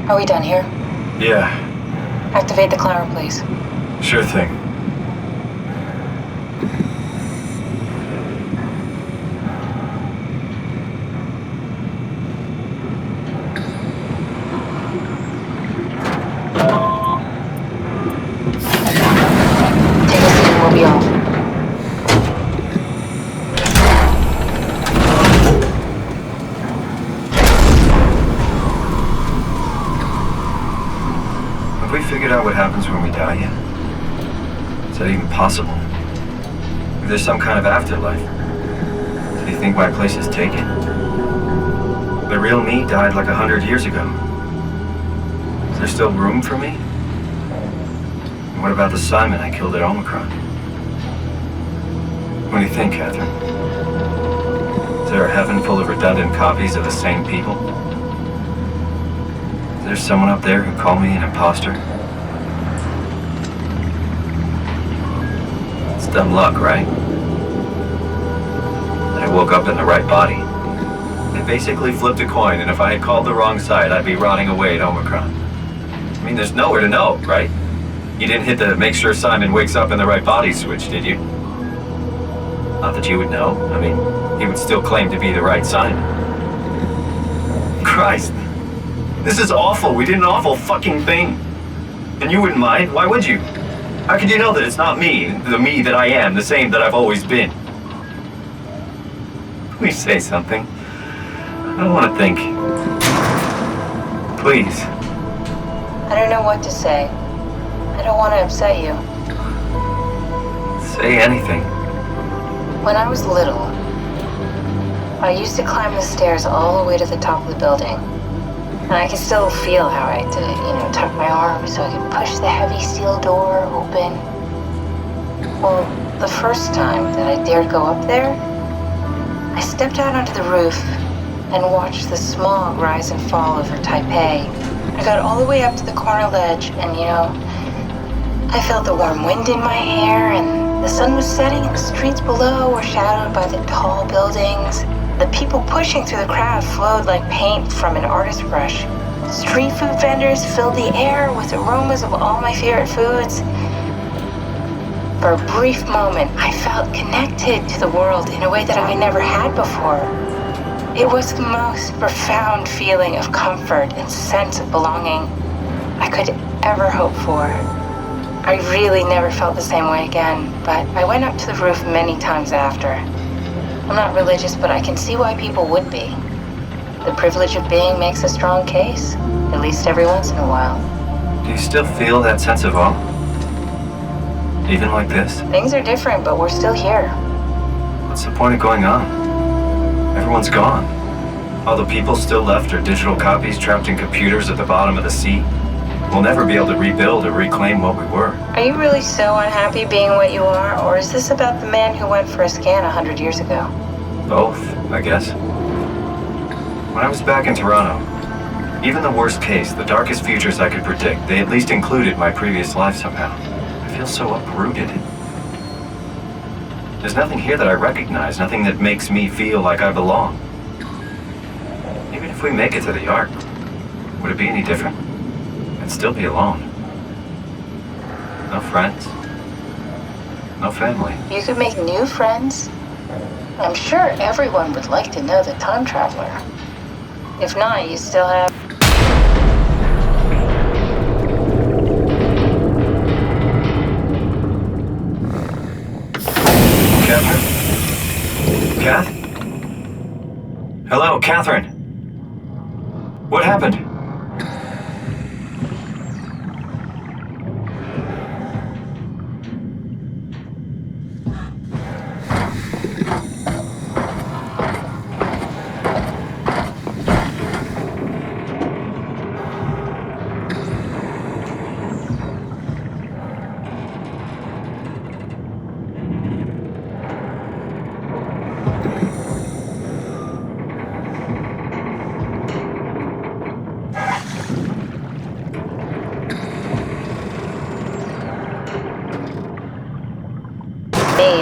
Are we done here? Yeah. Activate the climber, please. Sure thing. Take a seat and we'll be off. Have we figured out what happens when we die yet? Is that even possible? If there's some kind of afterlife, do you think my place is taken? The real me died like 100 years ago. Is there still room for me? And what about the Simon I killed at Omicron? What do you think, Catherine? Is there a heaven full of redundant copies of the same people? Is there someone up there who called me an imposter? It's dumb luck, right? I woke up in the right body. I basically flipped a coin, and if I had called the wrong side, I'd be rotting away at Omicron. I mean, there's nowhere to know, right? You didn't hit the make sure Simon wakes up in the right body switch, did you? Not that you would know. I mean, he would still claim to be the right Simon. Christ. This is awful. We did an awful fucking thing. And you wouldn't mind? Why would you? How could you know that it's not me, the me that I am, the same that I've always been? Please say something. I don't want to think. Please. I don't know what to say. I don't want to upset you. Say anything. When I was little, I used to climb the stairs all the way to the top of the building. And I can still feel how I had to, tuck my arm so I could push the heavy steel door open. Well, the first time that I dared go up there, I stepped out onto the roof and watched the smog rise and fall over Taipei. I got all the way up to the corner ledge and, I felt the warm wind in my hair and the sun was setting and the streets below were shadowed by the tall buildings. The people pushing through the crowd flowed like paint from an artist's brush. Street food vendors filled the air with aromas of all my favorite foods. For a brief moment, I felt connected to the world in a way that I never had before. It was the most profound feeling of comfort and sense of belonging I could ever hope for. I really never felt the same way again, but I went up to the roof many times after. I'm not religious, but I can see why people would be. The privilege of being makes a strong case, at least every once in a while. Do you still feel that sense of awe? Even like this? Things are different, but we're still here. What's the point of going on? Everyone's gone. All the people still left are digital copies trapped in computers at the bottom of the sea. We'll never be able to rebuild or reclaim what we were. Are you really so unhappy being what you are, or is this about the man who went for a scan 100 years ago? Both, I guess. When I was back in Toronto, even the worst case, the darkest futures I could predict, they at least included my previous life somehow. I feel so uprooted. There's nothing here that I recognize, nothing that makes me feel like I belong. Even if we make it to the Ark, would it be any different? I'd still be alone. No friends. No family. You could make new friends. I'm sure everyone would like to know the time traveler. If not, you still have... Catherine? Kath? Hello, Catherine. What happened?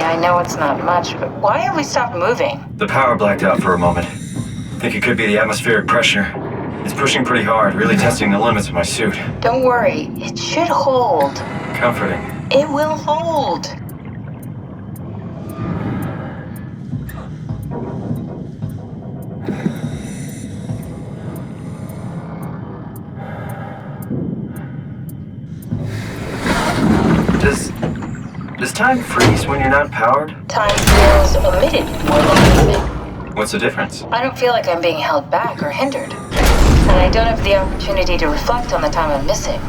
I know it's not much, but why have we stopped moving? The power blacked out for a moment. Think it could be the atmospheric pressure. It It's pushing pretty hard, really testing the limits of my suit. Don't worry, it should hold. Comforting. It will hold. Does time freeze when you're not powered? Time feels omitted more than movement. What's the difference? I don't feel like I'm being held back or hindered. And I don't have the opportunity to reflect on the time I'm missing.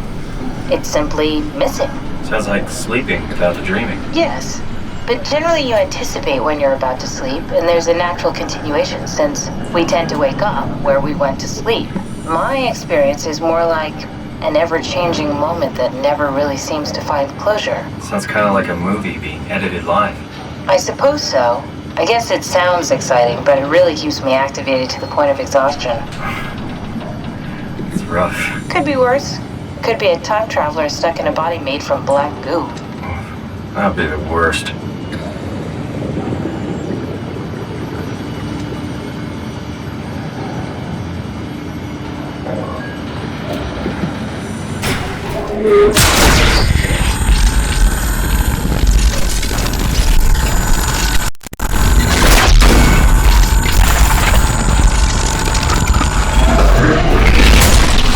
It's simply missing. Sounds like sleeping without the dreaming. Yes, but generally you anticipate when you're about to sleep, and there's a natural continuation since we tend to wake up where we went to sleep. My experience is more like an ever-changing moment that never really seems to find closure. Sounds kind of like a movie being edited live. I suppose so. I guess it sounds exciting, but it really keeps me activated to the point of exhaustion. It's rough. Could be worse. Could be a time traveler stuck in a body made from black goo. That'd be the worst.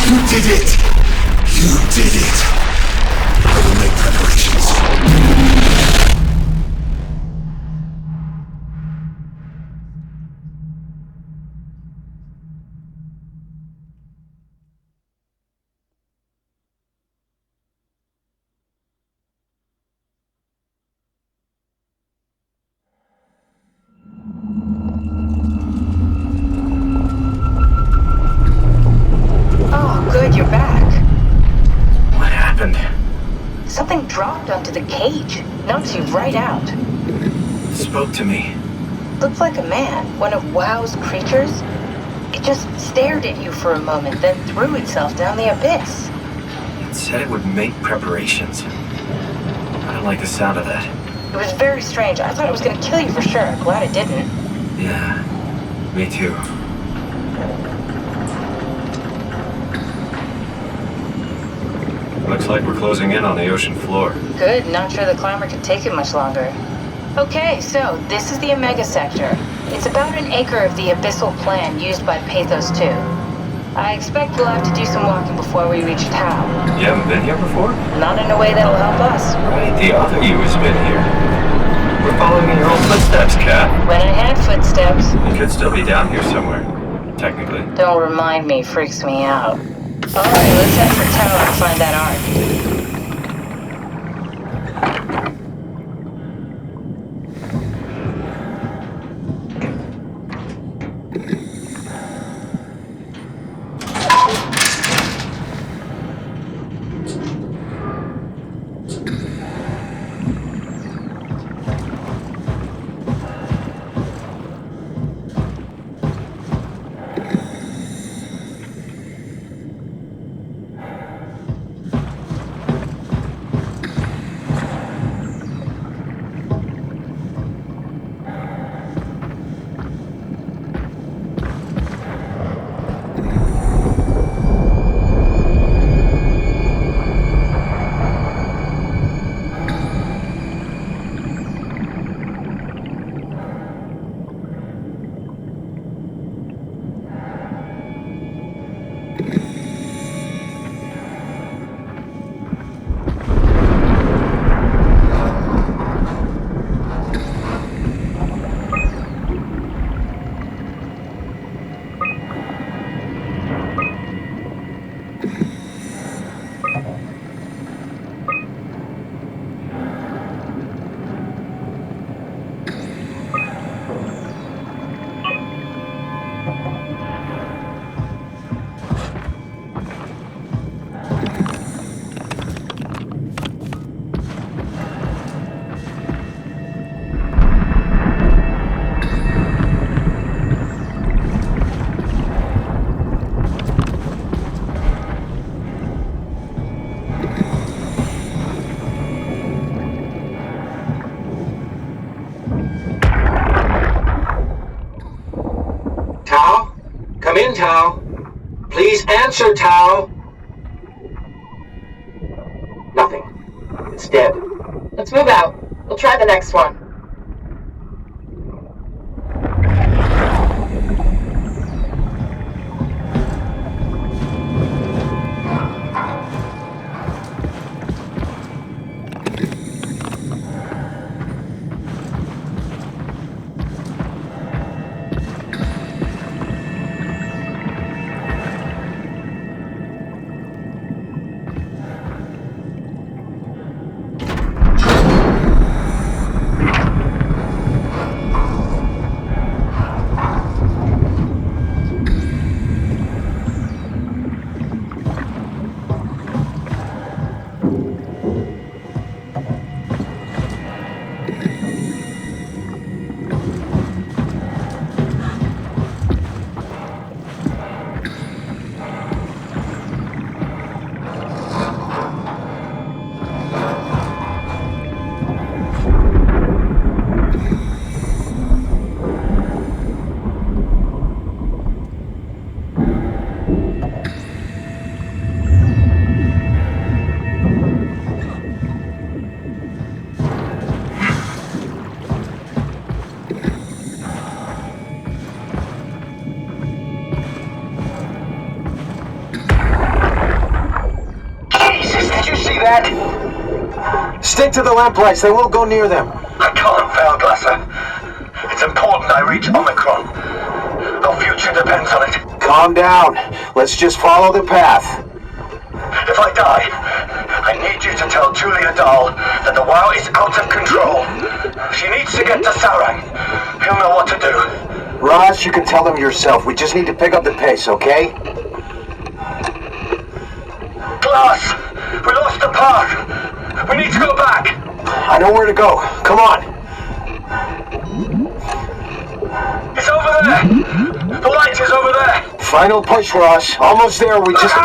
You did it! You did it! I will make preparations. Oh, good, you're back. What happened? Something dropped onto the cage. Knocks you right out. It spoke to me. Looked like a man, one of WoW's creatures. It just stared at you for a moment, then threw itself down the abyss. It said it would make preparations. I don't like the sound of that. It was very strange. I thought it was going to kill you for sure. Glad it didn't. Yeah, me too. Looks like we're closing in on the ocean floor. Good, not sure the climber can take it much longer. Okay, so this is the Omega Sector. It's about an acre of the abyssal plan used by Pathos 2. I expect we'll have to do some walking before we reach Tau. You haven't been here before? Not in a way that'll help us. Right, the other you has been here. We're following in your old footsteps, Kat. When I had footsteps. You could still be down here somewhere, technically. Don't remind me, freaks me out. Alright, let's head for Tau and find that ark. Please answer, Tao. Nothing. It's dead. Let's move out. We'll try the next one. Stick to the lamplights, they won't go near them. I can't, Veilglasser. It's important I reach Omicron. Our future depends on it. Calm down. Let's just follow the path. If I die, I need you to tell Julia Dahl that the WoW is out of control. She needs to get to Saurang. He'll know what to do. Raj, you can tell them yourself. We just need to pick up the pace, okay? Glass! We lost the path! We need to go back! I know where to go. Come on. It's over there! The light is over there! Final push for us. Almost there. We just...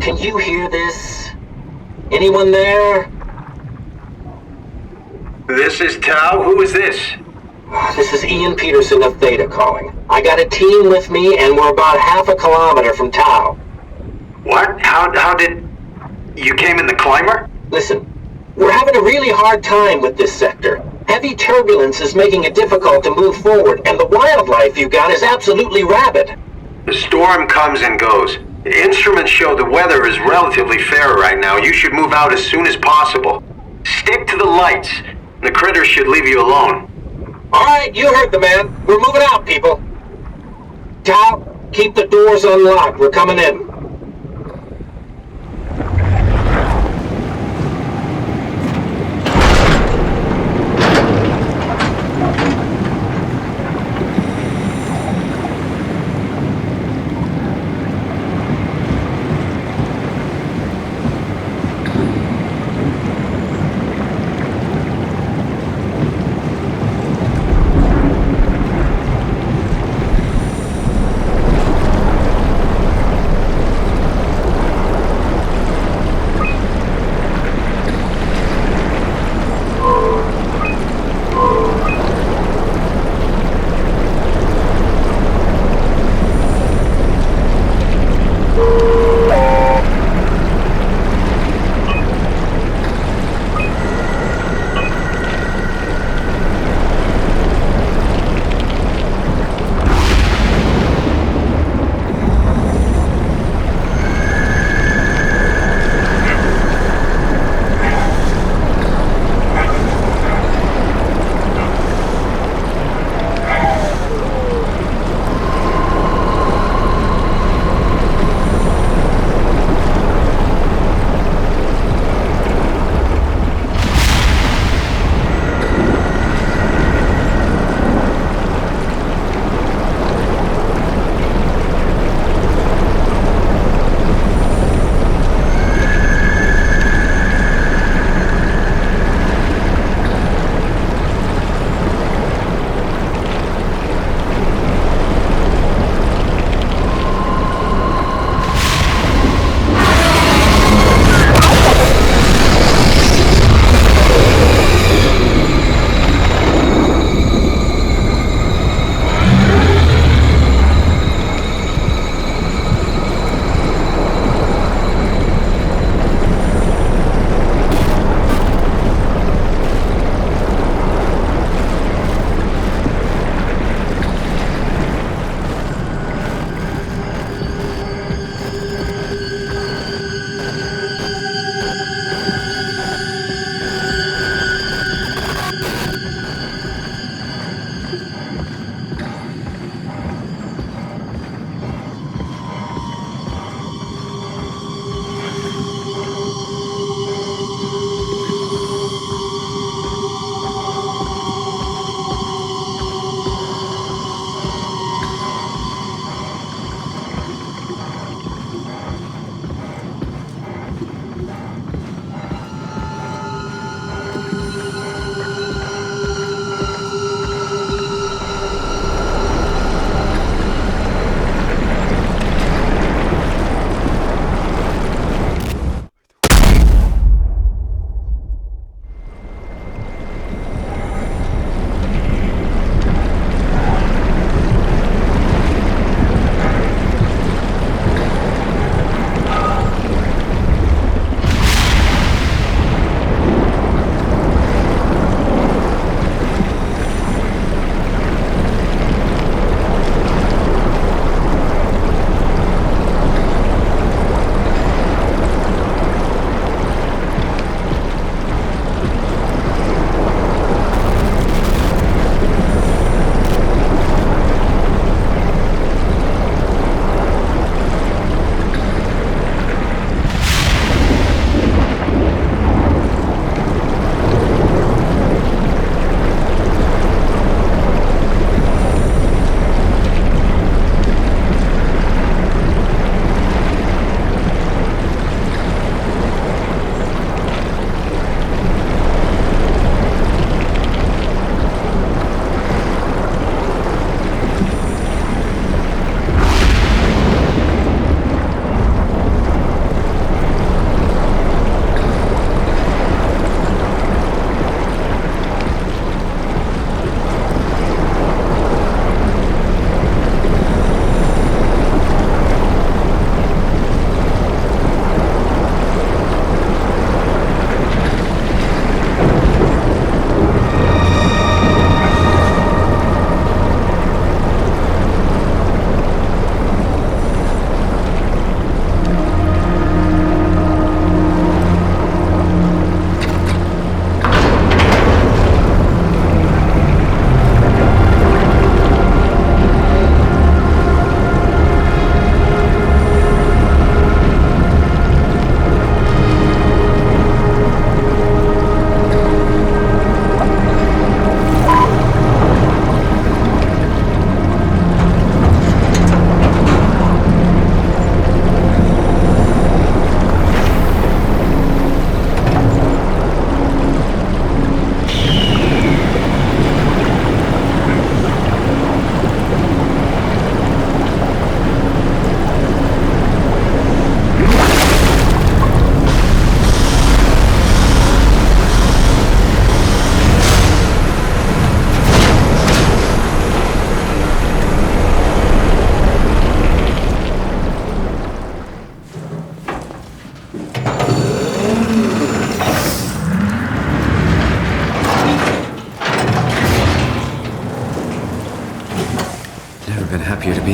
Can you hear this? Anyone there? This is Tau. Who is this? This is Ian Peterson of Theta calling. I got a team with me and we're about half a kilometer from Tau. What? How did... You came in the climber? Listen, we're having a really hard time with this sector. Heavy turbulence is making it difficult to move forward, and the wildlife you got is absolutely rabid. The storm comes and goes. The instruments show the weather is relatively fair right now. You should move out as soon as possible. Stick to the lights. The critters should leave you alone. Alright, you heard the man. We're moving out, people. Tau, keep the doors unlocked. We're coming in.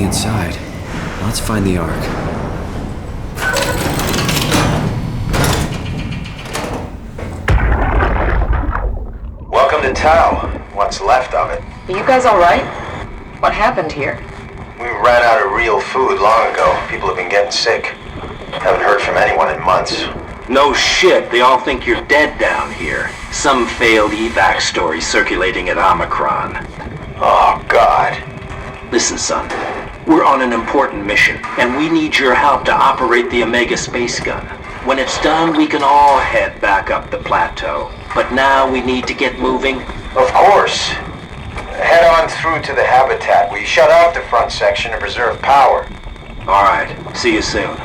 inside. Let's find the Ark. Welcome to Tau. What's left of it. Are you guys alright? What happened here? We ran out of real food long ago. People have been getting sick. Haven't heard from anyone in months. No shit, they all think you're dead down here. Some failed evac story circulating at Omicron. Oh, God. Listen, son. We're on an important mission, and we need your help to operate the Omega space gun. When it's done, we can all head back up the plateau. But now we need to get moving. Of course. Head on through to the habitat. We shut off the front section to preserve power. Alright, see you soon.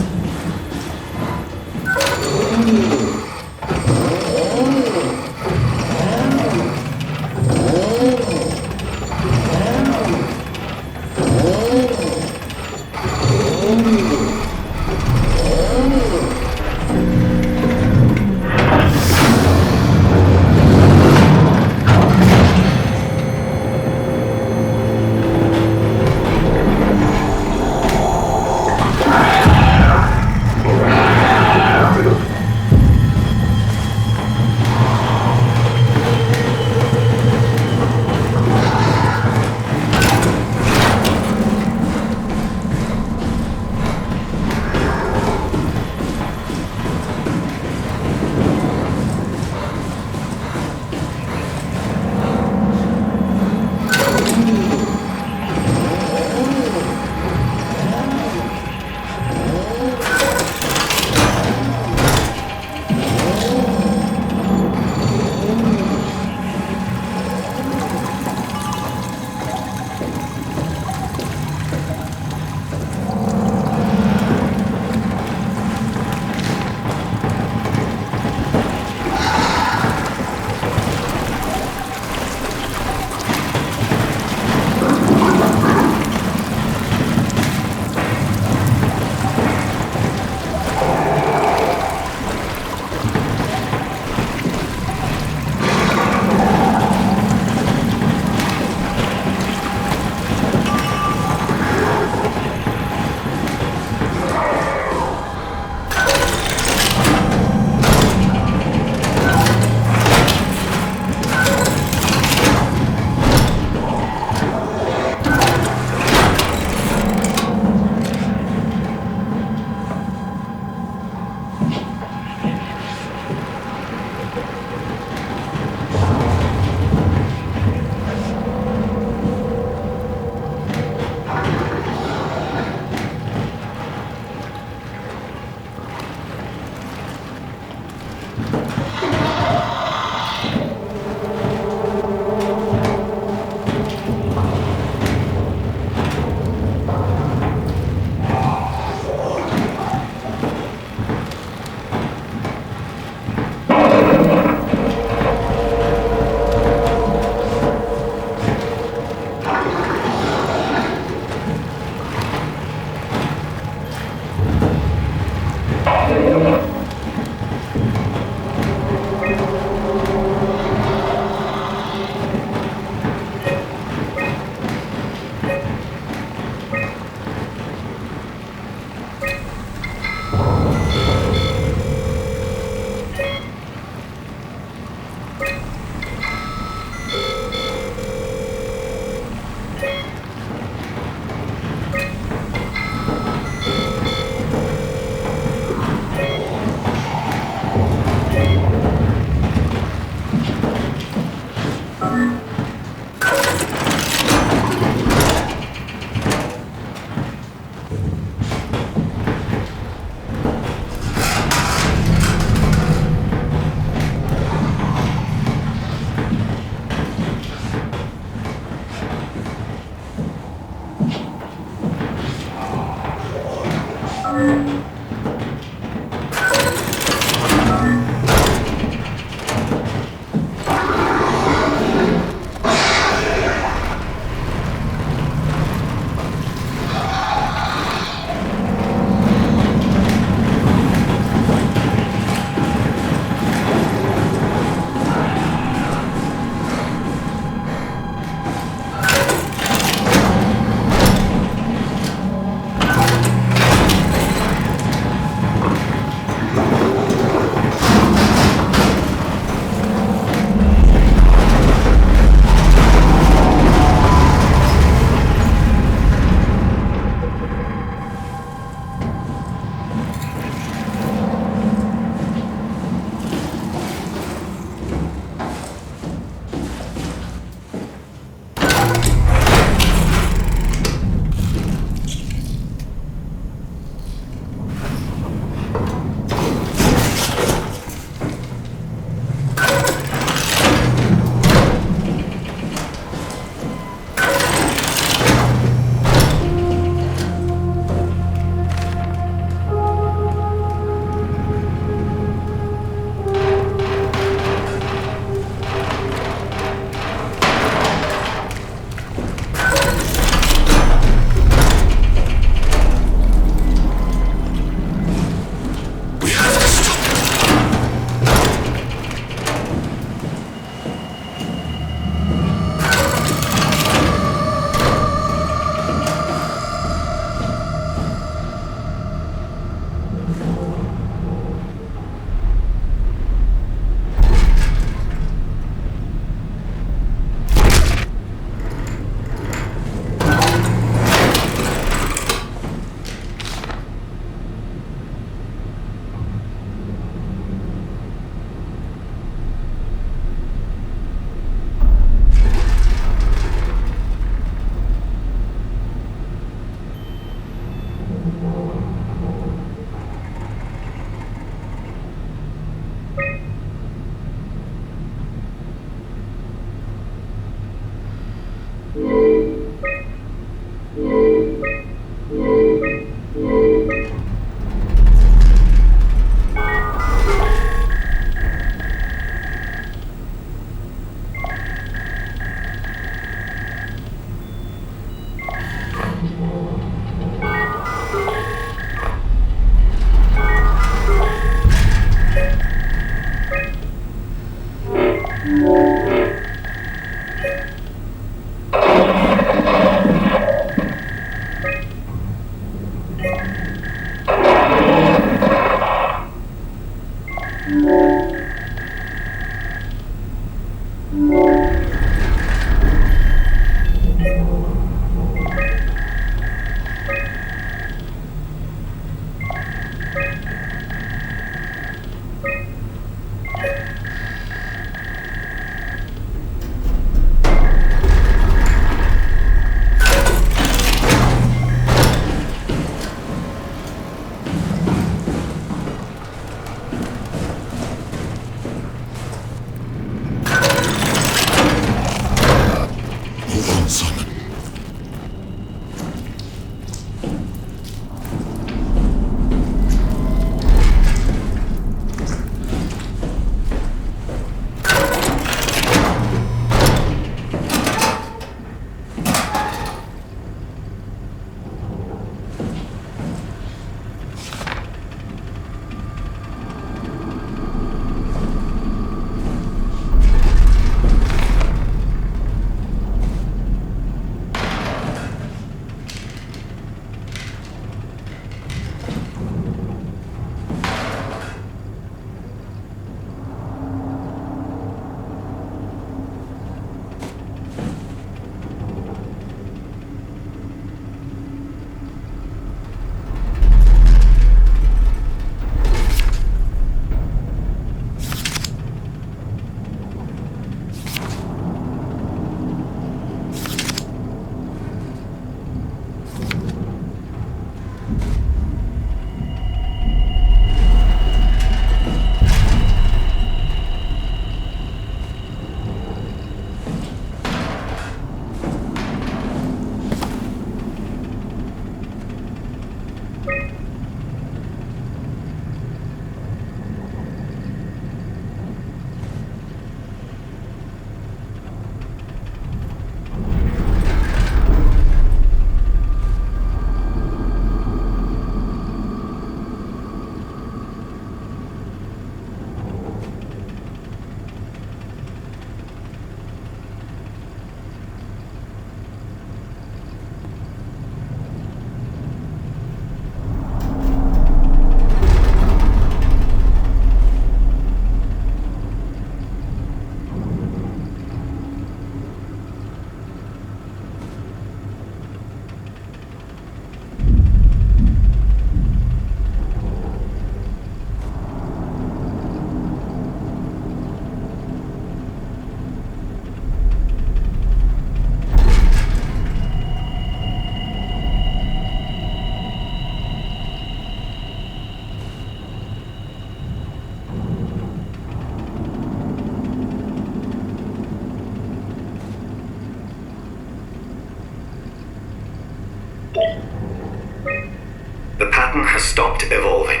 pattern has stopped evolving.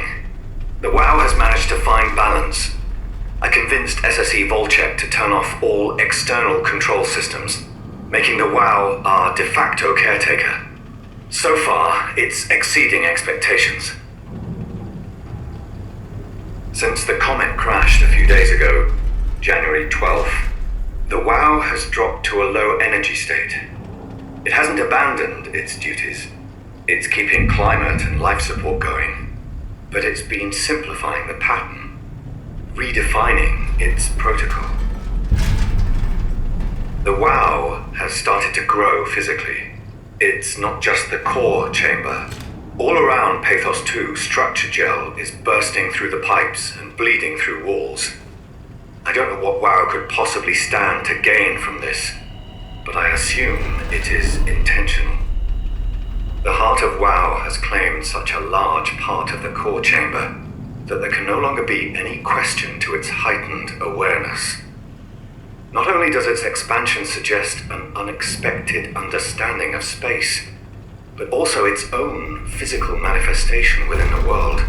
The WoW has managed to find balance. I convinced SSE Volcheck to turn off all external control systems, making the WoW our de facto caretaker. So far, it's exceeding expectations. Since the comet crashed a few days ago, January 12th, the WoW has dropped to a low energy state. It hasn't abandoned its duties. It's keeping climate and life support going, but it's been simplifying the pattern, redefining its protocol. The WoW has started to grow physically. It's not just the core chamber. All around Pathos 2, structure gel is bursting through the pipes and bleeding through walls. I don't know what WoW could possibly stand to gain from this, but I assume it is intentional. The heart of WoW has claimed such a large part of the core chamber that there can no longer be any question to its heightened awareness. Not only does its expansion suggest an unexpected understanding of space, but also its own physical manifestation within the world.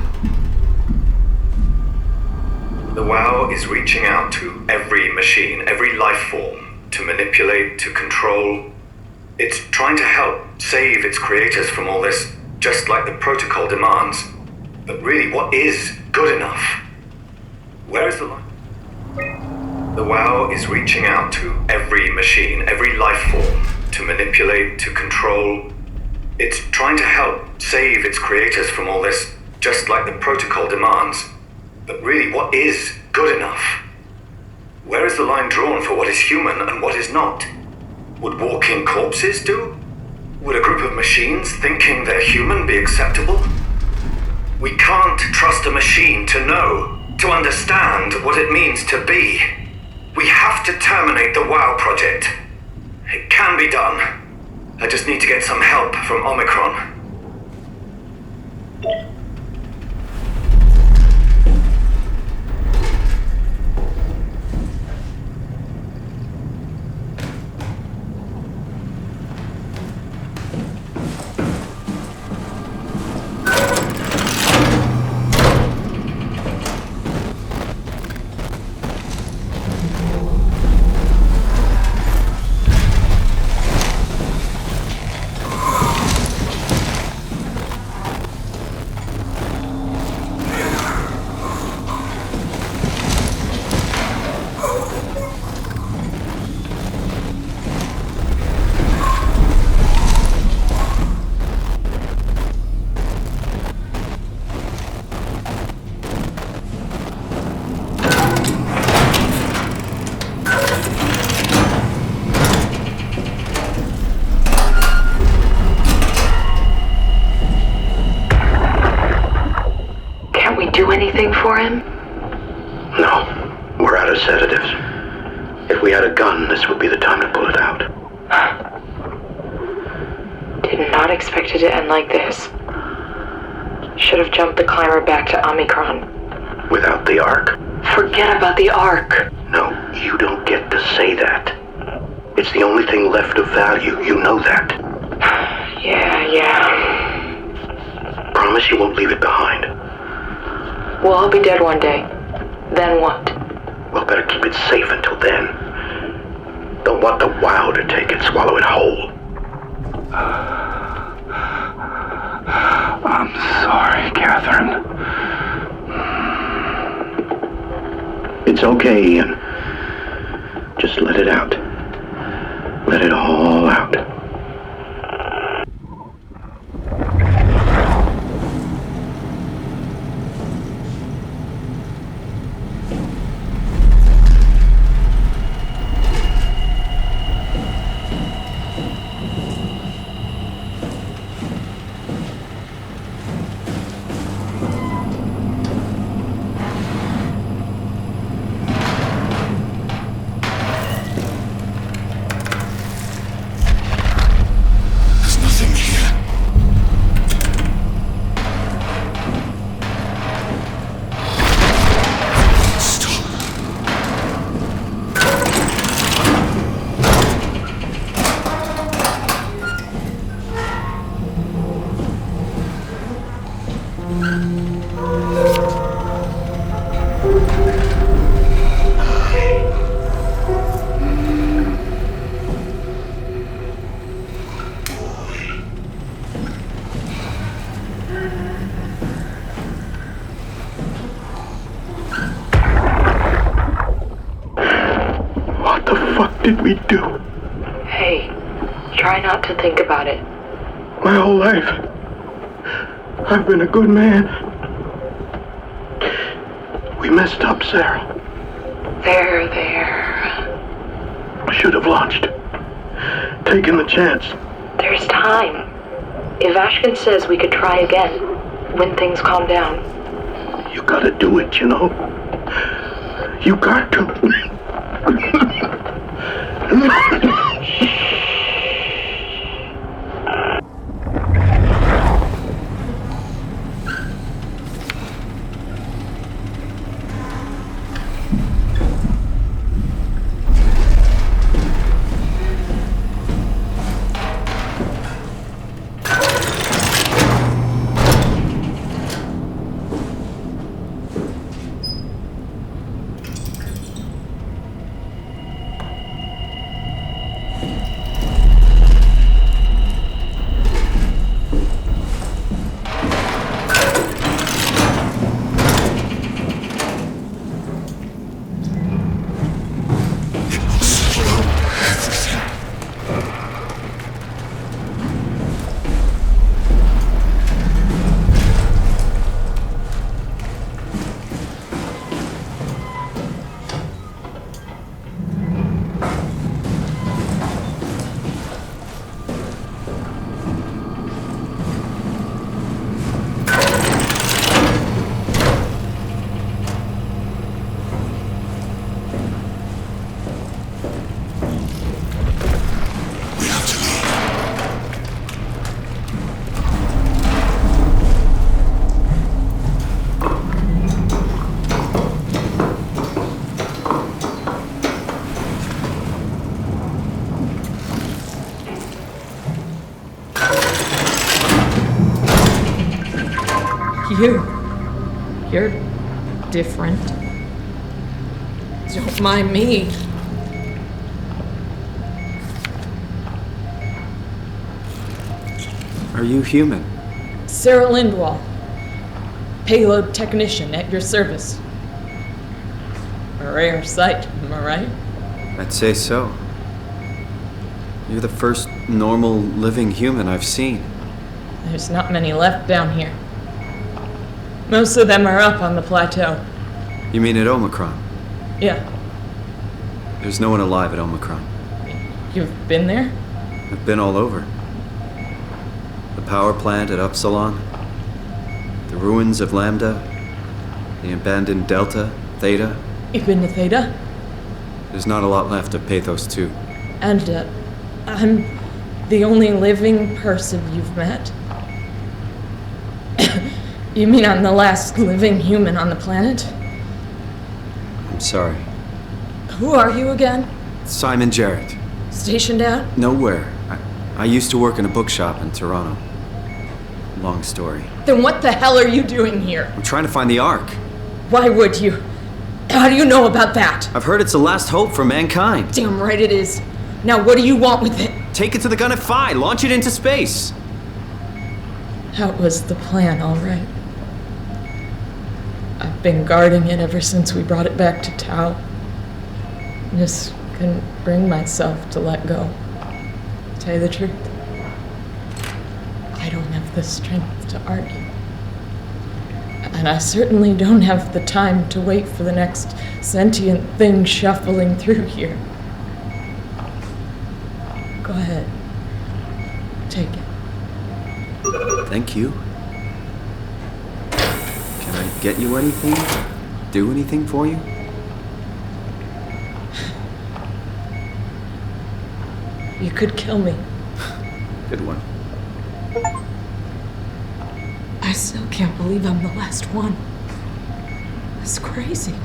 The WoW is reaching out to every machine, every life form, to manipulate, to control. It's trying to help save its creators from all this, just like the protocol demands. But really, what is good enough? Where is the line? The WoW is reaching out to every machine, every life form, to manipulate, to control. It's trying to help save its creators from all this, just like the protocol demands. But really, what is good enough? Where is the line drawn for what is human and what is not? Would walking corpses do? Would a group of machines thinking they're human be acceptable? We can't trust a machine to know, to understand what it means to be. We have to terminate the WoW project. It can be done. I just need to get some help from Omicron. Anything for him? No. We're out of sedatives. If we had a gun, this would be the time to pull it out. Did not expect it to end like this. Should have jumped the climber back to Omicron. Without the Ark? Forget about the Ark. No, you don't get to say that. It's the only thing left of value. You know that. Yeah. Promise you won't leave it behind. Well, I'll be dead one day. Then what? Well, better keep it safe until then. Don't want the WoW to take it, swallow it whole. I'm sorry, Catherine. It's okay, Ian. Just let it out. Let it all out. What the fuck did we do? Hey, try not to think about it. My whole life, I've been a good man. We messed up, Sarah. There. I should have launched. Taken the chance. There's time. If Ashkin says we could try again, when things calm down. You gotta do it, you know? You got to. You're different. Don't mind me. Are you human? Sarah Lindwall, payload technician at your service. A rare sight, am I right? I'd say so. You're the first normal living human I've seen. There's not many left down here. Most of them are up on the plateau. You mean at Omicron? Yeah. There's no one alive at Omicron. You've been there? I've been all over. The power plant at Upsilon, the ruins of Lambda, the abandoned Delta, Theta. You've been to Theta? There's not a lot left of Pathos 2. And, I'm the only living person you've met? You mean I'm the last living human on the planet? I'm sorry. Who are you again? Simon Jarrett. Stationed out? Nowhere. I used to work in a bookshop in Toronto. Long story. Then what the hell are you doing here? I'm trying to find the Ark. Why would you? How do you know about that? I've heard it's the last hope for mankind. Damn right it is. Now what do you want with it? Take it to the gun at Phi. Launch it into space. That was the plan, all right. I've been guarding it ever since we brought it back to Tau. Just couldn't bring myself to let go. To tell you the truth, I don't have the strength to argue. And I certainly don't have the time to wait for the next sentient thing shuffling through here. Go ahead. Take it. Thank you. Can I get you anything? Do anything for you? You could kill me. Good one. I still can't believe I'm the last one. That's crazy.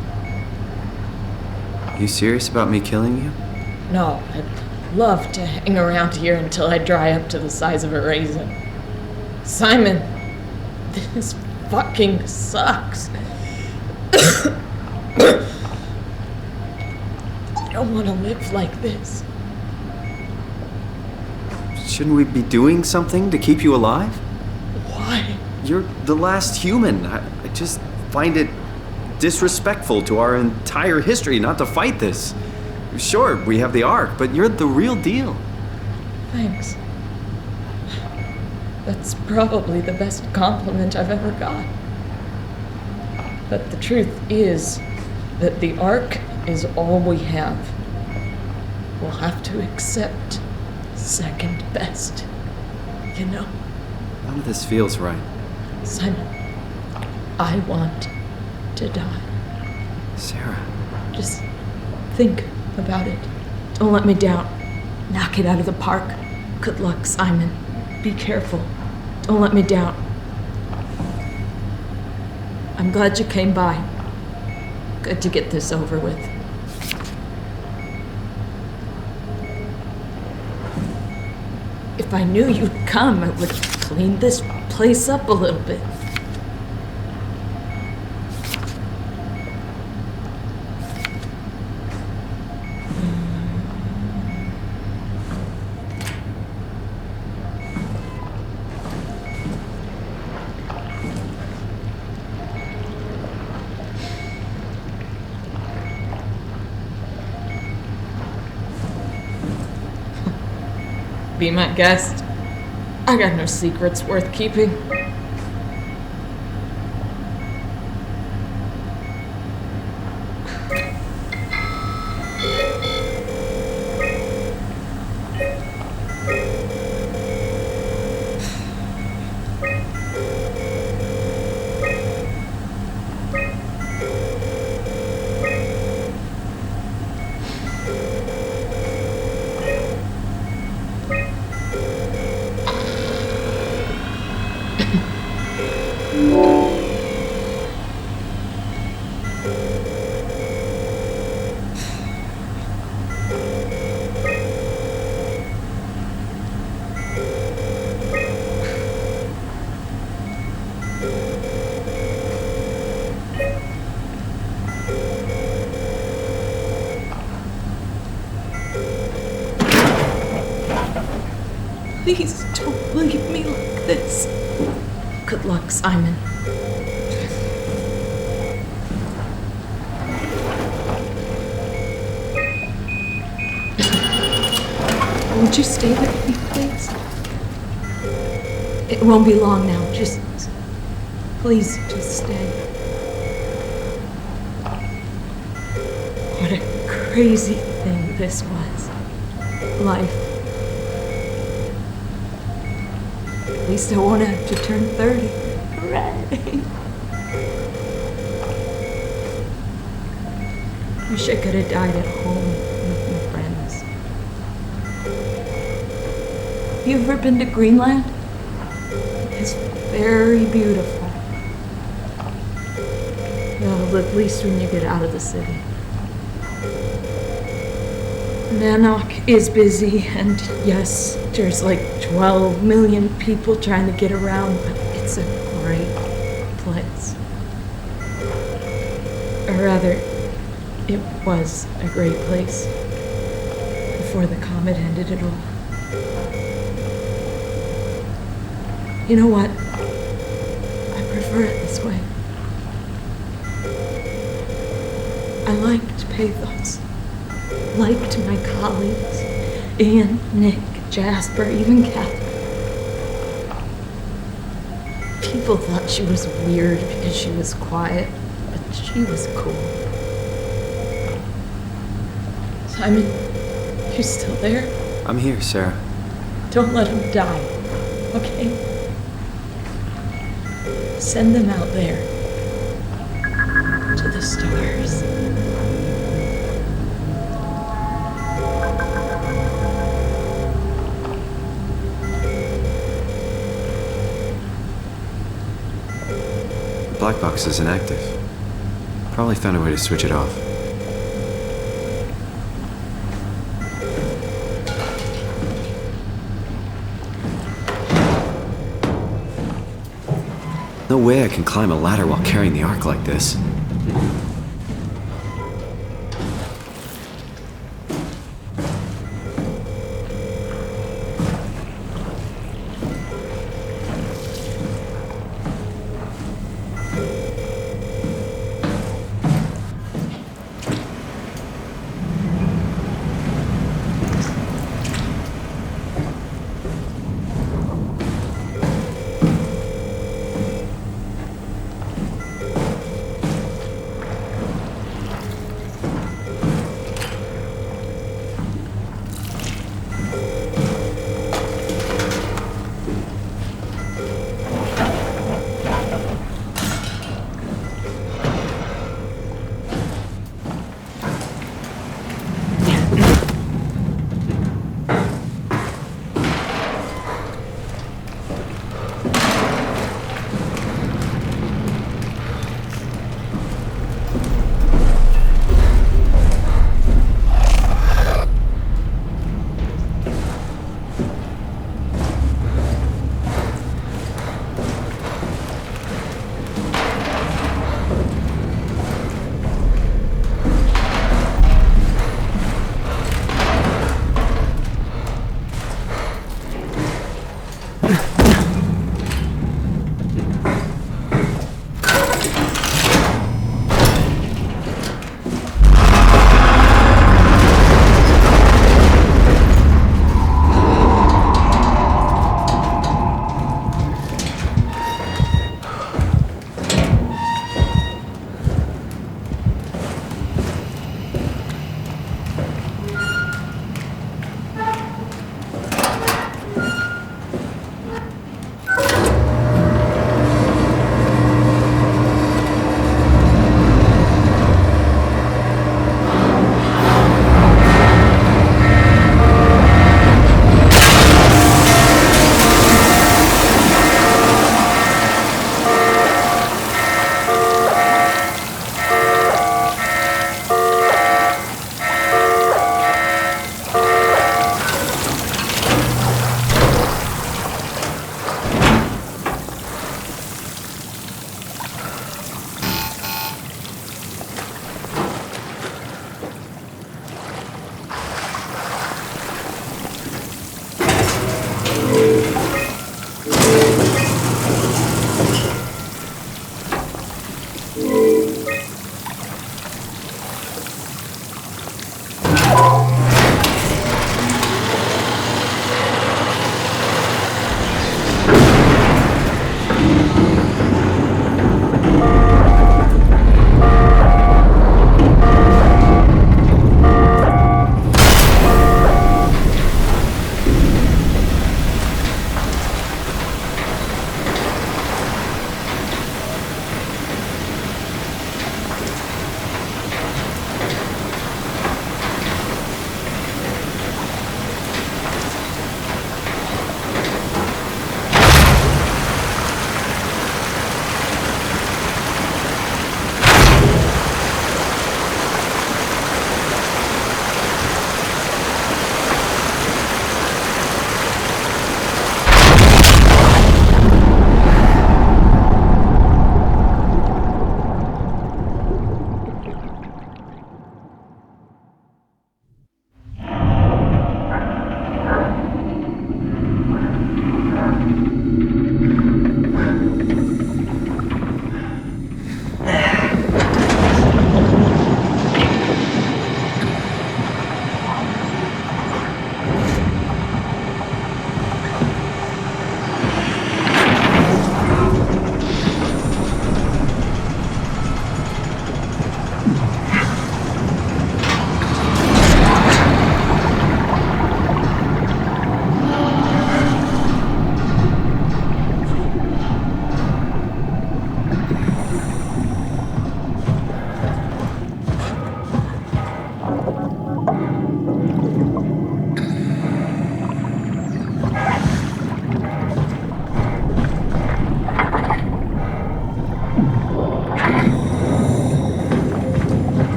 You serious about me killing you? No, I'd love to hang around here until I dry up to the size of a raisin. Simon, this fucking sucks. I don't want to live like this. Shouldn't we be doing something to keep you alive? Why? You're the last human. I just find it disrespectful to our entire history not to fight this. Sure, we have the Ark, but you're the real deal. Thanks. That's probably the best compliment I've ever got. But the truth is that the Ark is all we have. We'll have to accept second best. You know? None of this feels right. Simon, I want to die. Sarah. Just think about it. Don't let me down. Knock it out of the park. Good luck, Simon. Be careful. Don't let me down. I'm glad you came by. Good to get this over with. If I knew you'd come, I would clean this place up a little bit. Be my guest. I got no secrets worth keeping. Please don't leave me like this. Good luck, Simon. Would you stay with me, please? It won't be long now. Please, just stay. What a crazy thing this was. Life. At least I won't have to turn 30. Hooray! Wish I could have died at home with my friends. Have you ever been to Greenland? It's very beautiful. Well, at least when you get out of the city. Nanook is busy, and yes, there's like 12 million people trying to get around, but it's a great place. Or rather, it was a great place before the comet ended it all. You know what? I prefer it this way. I liked pathos. Liked my colleagues, Ian, Nick, Jasper, even Catherine. People thought she was weird because she was quiet, but she was cool. Simon, you still there? I'm here, Sarah. Don't let him die, okay? Send them out there to the stars. Black box is inactive. Probably found a way to switch it off. No way I can climb a ladder while carrying the Ark like this.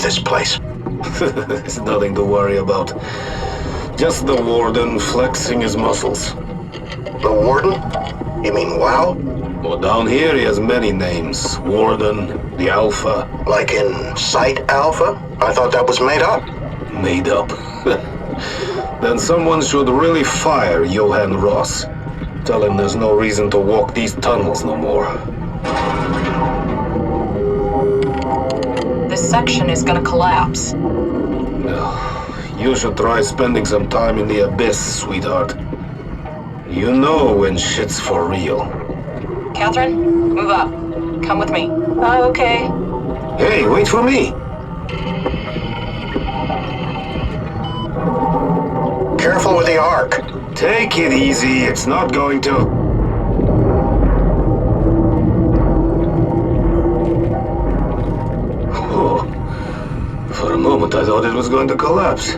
this place? It's nothing to worry about. Just the warden flexing his muscles. The warden? You mean WoW? Well, down here he has many names. Warden, the Alpha. Like in Site Alpha? I thought that was made up. Made up. Then someone should really fire Johan Ross. Tell him there's no reason to walk these tunnels no more. This section is gonna collapse. You should try spending some time in the abyss, sweetheart. You know when shit's for real. Catherine, move up. Come with me. Oh, okay. Hey, wait for me! Careful with the Ark. Take it easy, it's not going to... Oh. For a moment I thought it was going to collapse.